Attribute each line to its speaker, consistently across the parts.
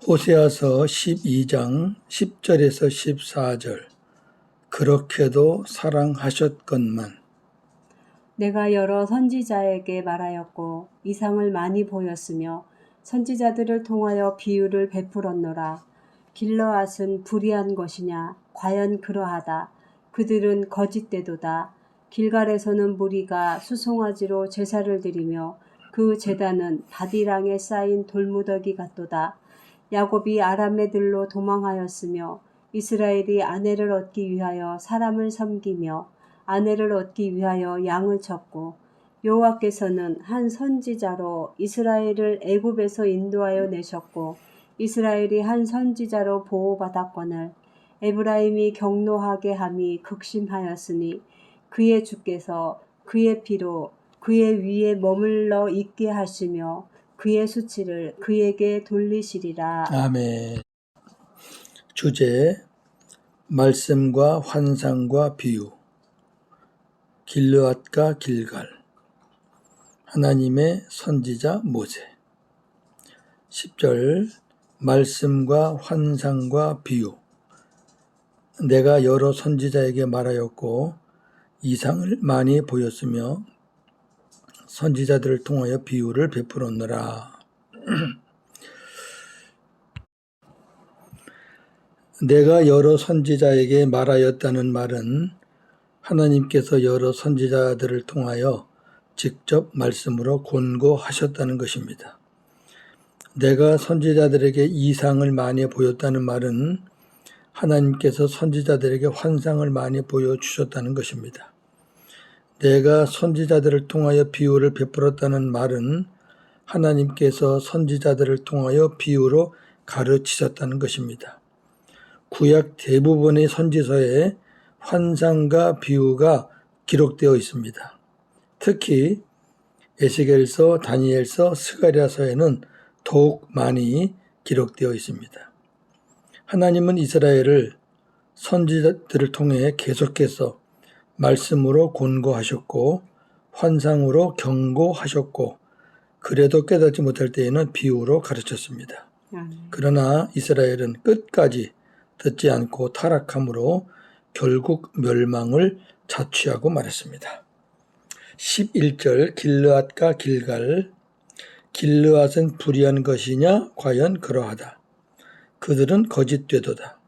Speaker 1: 호세아서 12장 10절에서 14절. 그렇게도 사랑하셨건만.
Speaker 2: 내가 여러 선지자에게 말하였고 이상을 많이 보였으며 선지자들을 통하여 비유를 베풀었노라. 길르앗은 불의한 것이냐? 과연 그러하다. 그들은 거짓되도다. 길갈에서는 무리가 수송아지로 제사를 드리며 그 제단은 밭이랑에 쌓인 돌무더기 같도다. 야곱이 아람의 들로 도망하였으며 이스라엘이 아내를 얻기 위하여 사람을 섬기며 아내를 얻기 위하여 양을 쳤고 여호와께서는 한 선지자로 이스라엘을 애굽에서 인도하여 내셨고 이스라엘이 한 선지자로 보호받았거늘 에브라임이 경노하게 함이 극심하였으니 그의 주께서 그의 피로 그의 위에 머물러 있게 하시며 그의 수치를 그에게 돌리시리라.
Speaker 1: 아멘. 주제, 말씀과 환상과 비유. 길르앗과 길갈. 하나님의 선지자 모세. 10절, 말씀과 환상과 비유. 내가 여러 선지자에게 말하였고 이상을 많이 보였으며 선지자들을 통하여 비유를 베풀었노라. 내가 여러 선지자에게 말하였다는 말은 하나님께서 여러 선지자들을 통하여 직접 말씀으로 권고하셨다는 것입니다. 내가 선지자들에게 이상을 많이 보였다는 말은 하나님께서 선지자들에게 환상을 많이 보여주셨다는 것입니다. 내가 선지자들을 통하여 비유를 베풀었다는 말은 하나님께서 선지자들을 통하여 비유로 가르치셨다는 것입니다. 구약 대부분의 선지서에 환상과 비유가 기록되어 있습니다. 특히 에스겔서, 다니엘서, 스가랴서에는 더욱 많이 기록되어 있습니다. 하나님은 이스라엘을 선지자들을 통해 계속해서 말씀으로 권고하셨고 환상으로 경고하셨고 그래도 깨닫지 못할 때에는 비유로 가르쳤습니다. 그러나 이스라엘은 끝까지 듣지 않고 타락함으로 결국 멸망을 자취하고 말았습니다. 11절 길르앗과 길갈. 길르앗은 불의한 것이냐? 과연 그러하다. 그들은 거짓되도다.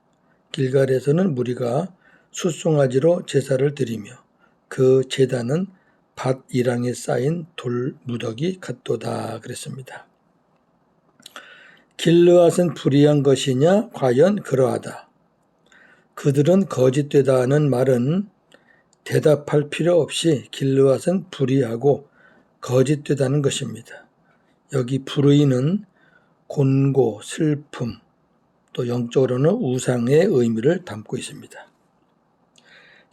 Speaker 1: 길갈에서는 무리가 숫송아지로 제사를 드리며 그 제단은 밭 이랑에 쌓인 돌 무더기 같도다 그랬습니다. 길르앗은 불의한 것이냐? 과연 그러하다. 그들은 거짓되다는 말은 대답할 필요 없이 길르앗은 불의하고 거짓되다는 것입니다. 여기 불의는 곤고, 슬픔, 또 영적으로는 우상의 의미를 담고 있습니다.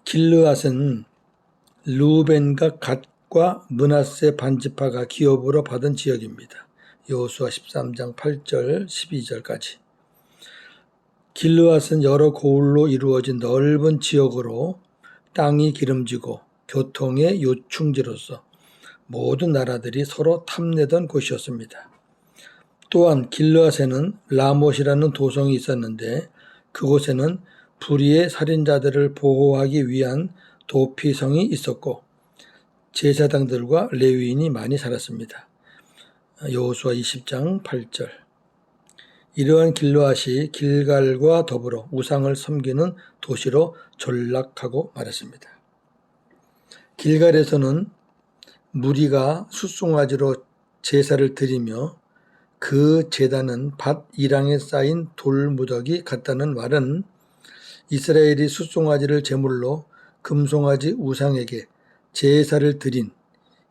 Speaker 1: 길르앗은 르우벤과 갓과 므낫세 반지파가 기업으로 받은 지역입니다. 여호수아 13장 8절 12절까지. 길르앗은 여러 고을로 이루어진 넓은 지역으로 땅이 기름지고 교통의 요충지로서 모든 나라들이 서로 탐내던 곳이었습니다. 또한 길르앗에는 라못이라는 도성이 있었는데 그곳에는 불의의 살인자들을 보호하기 위한 도피성이 있었고 제사장들과 레위인이 많이 살았습니다. 여호수아 20장 8절. 이러한 길르앗이 길갈과 더불어 우상을 섬기는 도시로 전락하고 말았습니다. 길갈에서는 무리가 숫송아지로 제사를 드리며 그 제단은 밭 이랑에 쌓인 돌무더기 같다는 말은 이스라엘이 숫송아지를 제물로 금송아지 우상에게 제사를 드린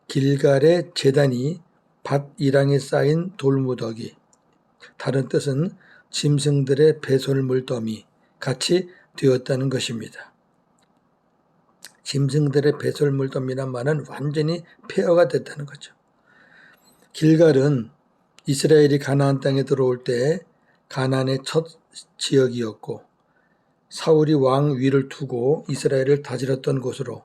Speaker 1: 길갈의 제단이 밭 이랑에 쌓인 돌무더기, 다른 뜻은 짐승들의 배설물더미 같이 되었다는 것입니다. 짐승들의 배설물더미란 말은 완전히 폐허가 됐다는 거죠. 길갈은 이스라엘이 가나안 땅에 들어올 때 가나안의 첫 지역이었고 사울이 왕 위를 두고 이스라엘을 다스렸던 곳으로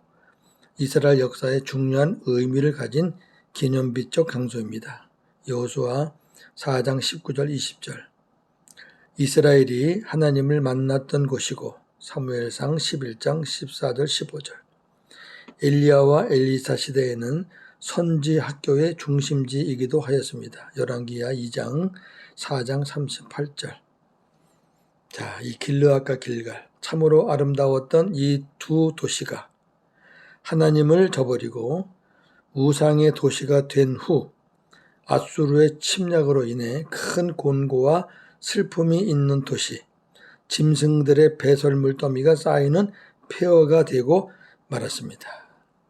Speaker 1: 이스라엘 역사에 중요한 의미를 가진 기념비적 장소입니다. 여호수아 4장 19절 20절. 이스라엘이 하나님을 만났던 곳이고 사무엘상 11장 14절 15절. 엘리야와 엘리사 시대에는 선지 학교의 중심지이기도 하였습니다. 열왕기하 2장 4장 38절. 자, 이 길르앗과 길갈, 참으로 아름다웠던 이 두 도시가 하나님을 저버리고 우상의 도시가 된 후 앗수르의 침략으로 인해 큰 곤고와 슬픔이 있는 도시, 짐승들의 배설물 더미가 쌓이는 폐허가 되고 말았습니다.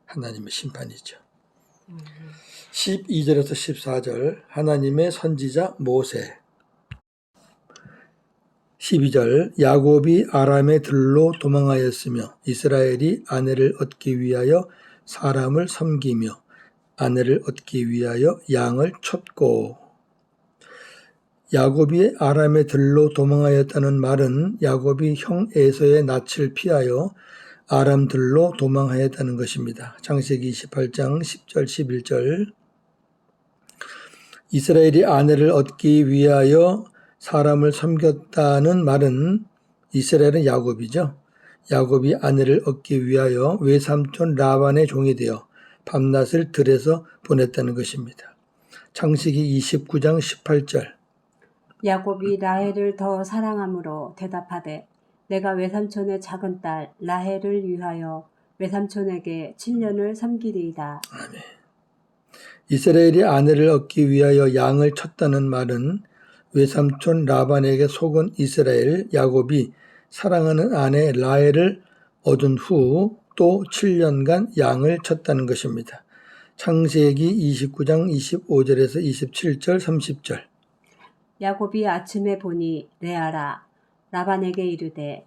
Speaker 1: 하나님의 심판이죠. 12절에서 14절 하나님의 선지자 모세. 12절 야곱이 아람의 들로 도망하였으며 이스라엘이 아내를 얻기 위하여 사람을 섬기며 아내를 얻기 위하여 양을 쳤고. 야곱이 아람의 들로 도망하였다는 말은 야곱이 형 에서의 낯을 피하여 아람 들로 도망하였다는 것입니다. 창세기 28장 10절 11절. 이스라엘이 아내를 얻기 위하여 사람을 섬겼다는 말은 이스라엘은 야곱이죠. 야곱이 아내를 얻기 위하여 외삼촌 라반의 종이 되어 밤낮을 들에서 보냈다는 것입니다. 창세기 29장 18절.
Speaker 2: 야곱이 라헬을 더 사랑함으로 대답하되 내가 외삼촌의 작은 딸 라헬을 위하여 외삼촌에게 7년을 섬기리이다.
Speaker 1: 아멘. 이스라엘이 아내를 얻기 위하여 양을 쳤다는 말은 외삼촌 라반에게 속은 이스라엘 야곱이 사랑하는 아내 라헬을 얻은 후 또 7년간 양을 쳤다는 것입니다. 창세기 29장 25절에서 27절 30절.
Speaker 2: 야곱이 아침에 보니 레아라 라반에게 이르되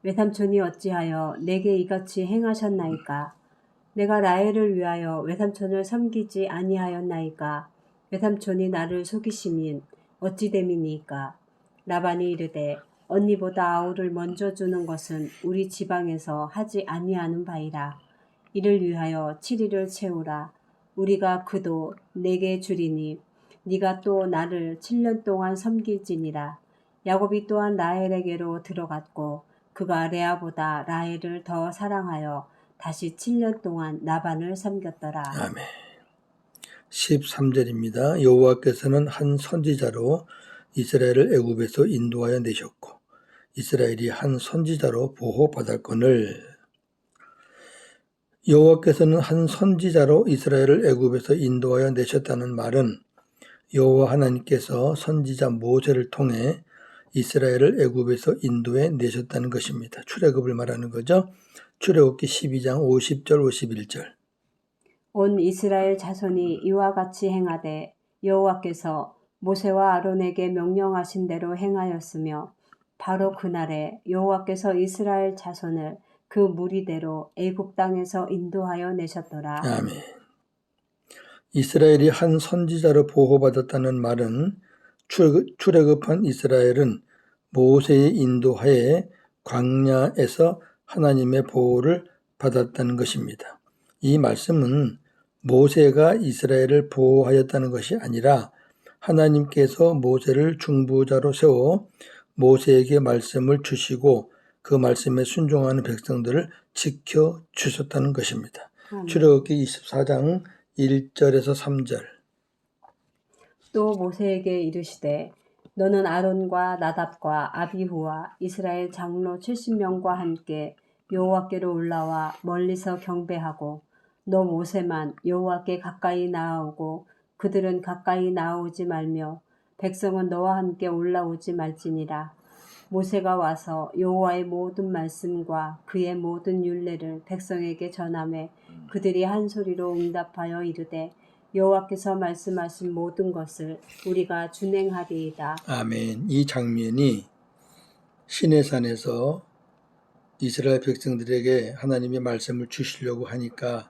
Speaker 2: 외삼촌이 어찌하여 내게 이같이 행하셨나이까? 내가 라헬을 위하여 외삼촌을 섬기지 아니하였나이까? 외삼촌이 나를 속이심인 어찌 됨이니까? 라반이 이르되 언니보다 아우를 먼저 주는 것은 우리 지방에서 하지 아니하는 바이라. 이를 위하여 7일을 채우라. 우리가 그도 내게 주리니 네가 또 나를 7년 동안 섬길지니라. 야곱이 또한 라헬에게로 들어갔고 그가 레아보다 라헬을 더 사랑하여 다시 7년 동안 라반을 섬겼더라.
Speaker 1: 아멘. 13절입니다. 여호와께서는 한 선지자로 이스라엘을 애굽에서 인도하여 내셨고 이스라엘이 한 선지자로 보호받았거늘. 여호와께서는 한 선지자로 이스라엘을 애굽에서 인도하여 내셨다는 말은 여호와 하나님께서 선지자 모세를 통해 이스라엘을 애굽에서 인도해 내셨다는 것입니다. 출애굽을 말하는 거죠. 출애굽기 12장 50절 51절.
Speaker 2: 온 이스라엘 자손이 이와 같이 행하되 여호와께서 모세와 아론에게 명령하신 대로 행하였으며 바로 그날에 여호와께서 이스라엘 자손을 그 무리대로 애굽 땅에서 인도하여 내셨더라.
Speaker 1: 아멘. 이스라엘이 한 선지자로 보호받았다는 말은 출애굽한 이스라엘은 모세의 인도하에 광야에서 하나님의 보호를 받았다는 것입니다. 이 말씀은 모세가 이스라엘을 보호하였다는 것이 아니라 하나님께서 모세를 중보자로 세워 모세에게 말씀을 주시고 그 말씀에 순종하는 백성들을 지켜주셨다는 것입니다. 출애굽기 24장 1절에서 3절.
Speaker 2: 또 모세에게 이르시되 너는 아론과 나답과 아비후와 이스라엘 장로 70명과 함께 여호와께로 올라와 멀리서 경배하고 너 모세만 여호와께 가까이 나아오고 그들은 가까이 나아오지 말며 백성은 너와 함께 올라오지 말지니라. 모세가 와서 여호와의 모든 말씀과 그의 모든 율례를 백성에게 전하매 그들이 한 소리로 응답하여 이르되 여호와께서 말씀하신 모든 것을 우리가 준행하리이다.
Speaker 1: 아멘. 이 장면이 시내산에서 이스라엘 백성들에게 하나님의 말씀을 주시려고 하니까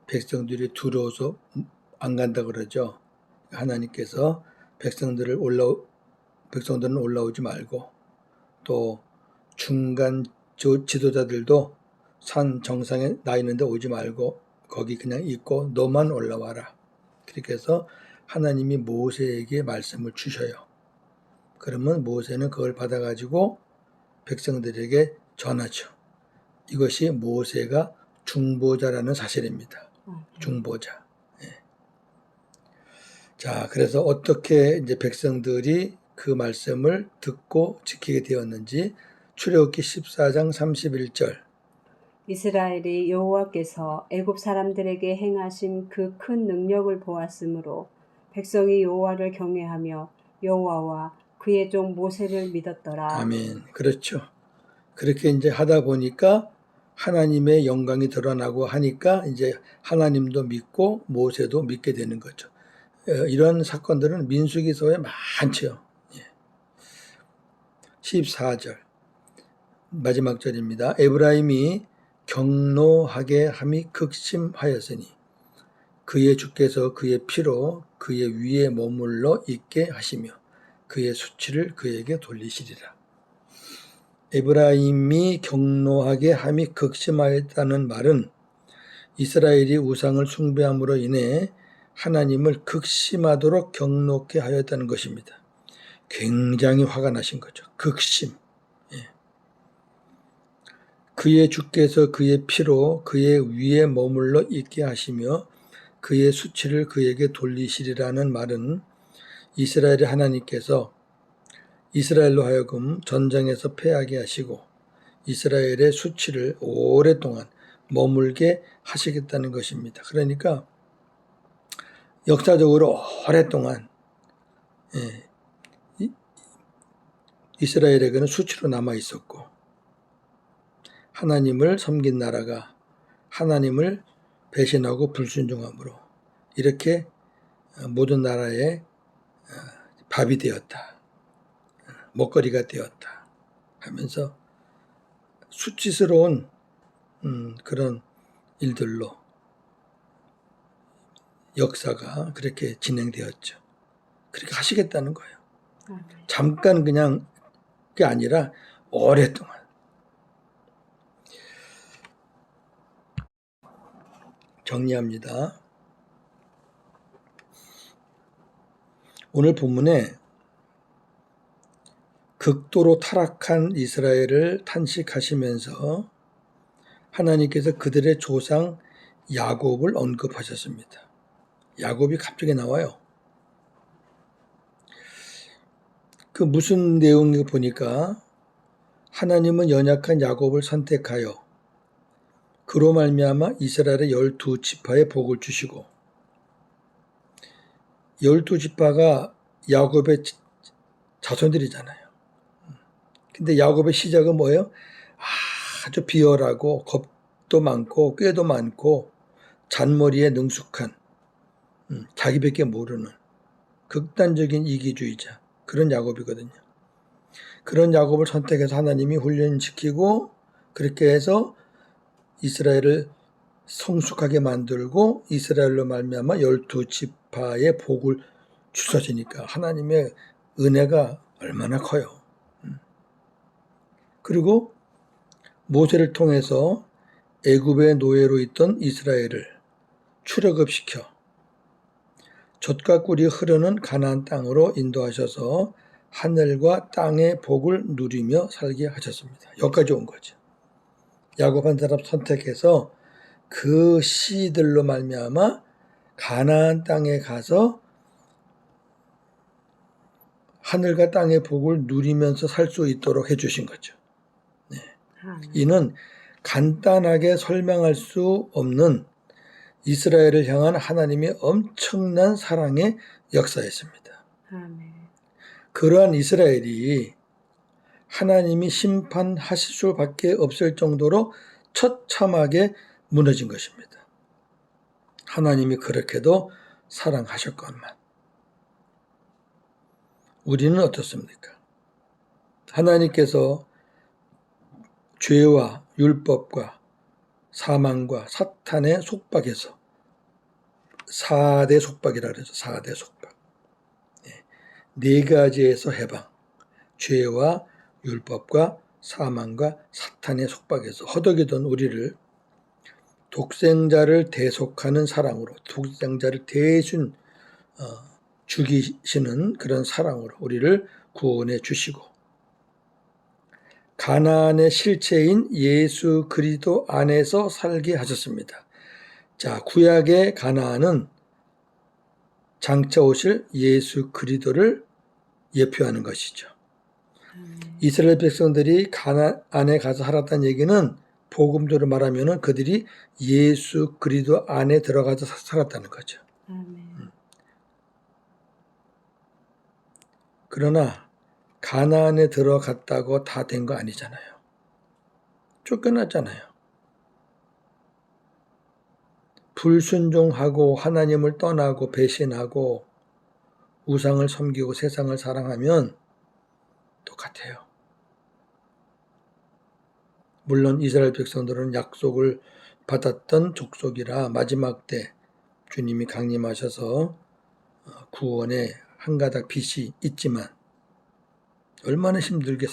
Speaker 1: 백성들이 두려워서 안 간다 그러죠. 하나님께서 백성들은 올라오지 말고 또 중간 지도자들도 산 정상에 나 있는데 오지 말고 거기 그냥 있고 너만 올라와라. 그렇게 해서 하나님이 모세에게 말씀을 주셔요. 그러면 모세는 그걸 받아가지고 백성들에게 전하죠. 이것이 모세가 중보자라는 사실입니다. 중보자. 예. 자, 그래서 어떻게 이제 백성들이 그 말씀을 듣고 지키게 되었는지 출애굽기 14장 31절.
Speaker 2: 이스라엘이 여호와께서 애굽 사람들에게 행하신 그 큰 능력을 보았으므로 백성이 여호와를 경외하며 여호와와 그의 종 모세를 믿었더라.
Speaker 1: 아멘. 그렇죠. 그렇게 이제 하다 보니까 하나님의 영광이 드러나고 하니까 이제 하나님도 믿고 모세도 믿게 되는 거죠. 이런 사건들은 민수기서에 많죠. 14절 마지막 절입니다. 에브라임이 경노하게 함이 극심하였으니 그의 주께서 그의 피로 그의 위에 머물러 있게 하시며 그의 수치를 그에게 돌리시리라. 에브라임이 경노하게 함이 극심하였다는 말은 이스라엘이 우상을 숭배함으로 인해 하나님을 극심하도록 경노케 하였다는 것입니다. 굉장히 화가 나신 거죠. 극심. 그의 주께서 그의 피로 그의 위에 머물러 있게 하시며 그의 수치를 그에게 돌리시리라는 말은 이스라엘의 하나님께서 이스라엘로 하여금 전쟁에서 패하게 하시고 이스라엘의 수치를 오랫동안 머물게 하시겠다는 것입니다. 그러니까 역사적으로 오랫동안 이스라엘에게는 수치로 남아 있었고 하나님을 섬긴 나라가 하나님을 배신하고 불순종함으로 이렇게 모든 나라의 밥이 되었다. 먹거리가 되었다 하면서 수치스러운 그런 일들로 역사가 그렇게 진행되었죠. 그렇게 하시겠다는 거예요. 잠깐 그냥 게 아니라 오랫동안. 정리합니다. 오늘 본문에 극도로 타락한 이스라엘을 탄식하시면서 하나님께서 그들의 조상 야곱을 언급하셨습니다. 야곱이 갑자기 나와요. 그 무슨 내용을 보니까 하나님은 연약한 야곱을 선택하여 그로 말미암아 이스라엘의 12지파에 복을 주시고 12지파가 야곱의 자손들이잖아요. 근데 야곱의 시작은 뭐예요? 아주 비열하고 겁도 많고 꾀도 많고 잔머리에 능숙한 자기밖에 모르는 극단적인 이기주의자 그런 야곱이거든요. 그런 야곱을 선택해서 하나님이 훈련시키고 그렇게 해서 이스라엘을 성숙하게 만들고 이스라엘로 말미암아 12지파의 복을 주셔지니까 하나님의 은혜가 얼마나 커요. 그리고 모세를 통해서 애굽의 노예로 있던 이스라엘을 출애굽시켜 젖과 꿀이 흐르는 가나안 땅으로 인도하셔서 하늘과 땅의 복을 누리며 살게 하셨습니다. 여기까지 온 거죠. 야곱 한 사람 선택해서 그 씨들로 말미암아 가나안 땅에 가서 하늘과 땅의 복을 누리면서 살 수 있도록 해주신 거죠. 이는 간단하게 설명할 수 없는 이스라엘을 향한 하나님의 엄청난 사랑의 역사였습니다. 그러한 이스라엘이 하나님이 심판하실 수밖에 없을 정도로 처참하게 무너진 것입니다. 하나님이 그렇게도 사랑하셨건만 우리는 어떻습니까? 하나님께서 죄와 율법과 사망과 사탄의 속박에서 4대 속박이라 그러죠. 4대 속박. 네 가지에서 해방. 죄와 율법과 사망과 사탄의 속박에서 허덕이던 우리를 독생자를 대속하는 사랑으로 독생자를 대신 죽이시는 그런 사랑으로 우리를 구원해 주시고 가나안의 실체인 예수 그리스도 안에서 살게 하셨습니다. 자, 구약의 가나안은 장차 오실 예수 그리스도를 예표하는 것이죠. 이스라엘 백성들이 가나안에 가서 살았다는 얘기는 복음대로 말하면 그들이 예수 그리스도 안에 들어가서 살았다는 거죠. 그러나 가나안에 들어갔다고 다 된 거 아니잖아요. 쫓겨났잖아요. 불순종하고 하나님을 떠나고 배신하고 우상을 섬기고 세상을 사랑하면 똑같아요. 물론 이스라엘 백성들은 약속을 받았던 족속이라 마지막 때 주님이 강림하셔서 구원의 한 가닥 빛이 있지만 얼마나 힘들게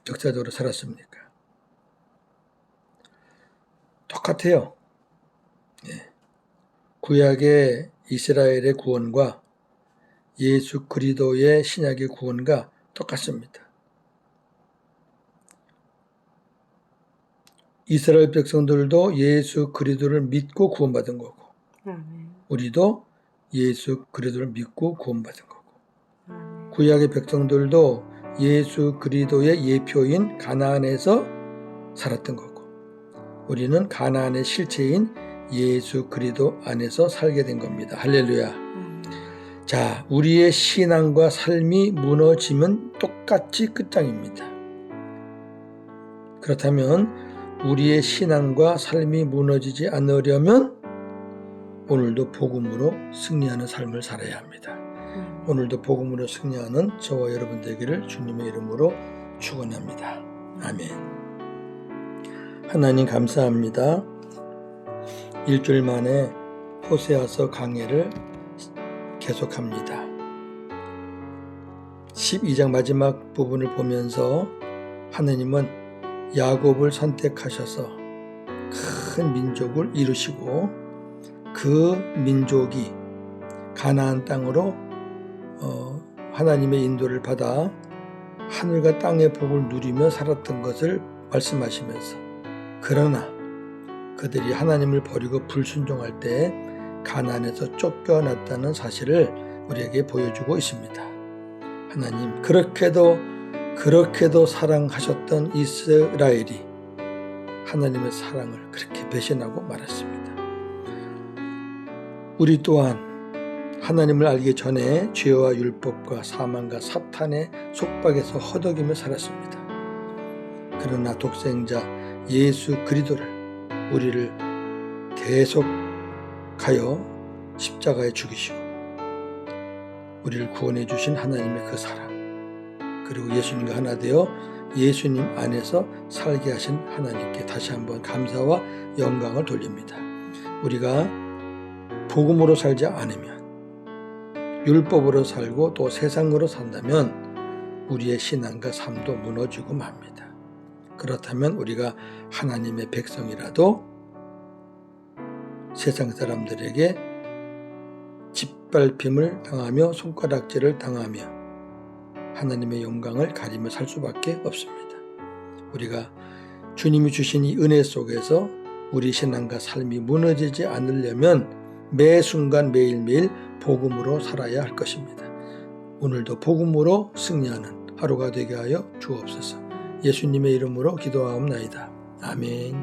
Speaker 1: 역사적으로 살았습니까? 똑같아요. 구약의 이스라엘의 구원과 예수 그리스도의 신약의 구원과 똑같습니다. 이스라엘 백성들도 예수 그리스도를 믿고 구원받은 거고 우리도 예수 그리스도를 믿고 구원받은 거고 구약의 백성들도 예수 그리스도의 예표인 가나안에서 살았던 거고 우리는 가나안의 실체인 예수 그리스도 안에서 살게 된 겁니다. 할렐루야. 자, 우리의 신앙과 삶이 무너지면 똑같이 끝장입니다. 그렇다면 우리의 신앙과 삶이 무너지지 않으려면 오늘도 복음으로 승리하는 삶을 살아야 합니다. 오늘도 복음으로 승리하는 저와 여러분 되기를 주님의 이름으로 축원합니다. 아멘. 하나님 감사합니다. 일주일 만에 호세아서 강해를 계속합니다. 12장 마지막 부분을 보면서 하나님은 야곱을 선택하셔서 큰 민족을 이루시고 그 민족이 가나안 땅으로 하나님의 인도를 받아 하늘과 땅의 복을 누리며 살았던 것을 말씀하시면서 그러나 그들이 하나님을 버리고 불순종할 때 가나안에서 쫓겨났다는 사실을 우리에게 보여주고 있습니다. 하나님 그렇게도 사랑하셨던 이스라엘이 하나님의 사랑을 그렇게 배신하고 말았습니다. 우리 또한 하나님을 알기 전에 죄와 율법과 사망과 사탄의 속박에서 허덕이며 살았습니다. 그러나 독생자 예수 그리스도를 우리를 대속하여 십자가에 죽이시고 우리를 구원해 주신 하나님의 그 사랑 그리고 예수님과 하나 되어 예수님 안에서 살게 하신 하나님께 다시 한번 감사와 영광을 돌립니다. 우리가 복음으로 살지 않으면 율법으로 살고 또 세상으로 산다면 우리의 신앙과 삶도 무너지고 맙니다. 그렇다면 우리가 하나님의 백성이라도 세상 사람들에게 짓밟힘을 당하며 손가락질을 당하며 하나님의 영광을 가리며 살 수밖에 없습니다. 우리가 주님이 주신 이 은혜 속에서 우리 신앙과 삶이 무너지지 않으려면 매 순간 매일매일 복음으로 살아야 할 것입니다. 오늘도 복음으로 승리하는 하루가 되게 하여 주옵소서. 예수님의 이름으로 기도하옵나이다. 아멘.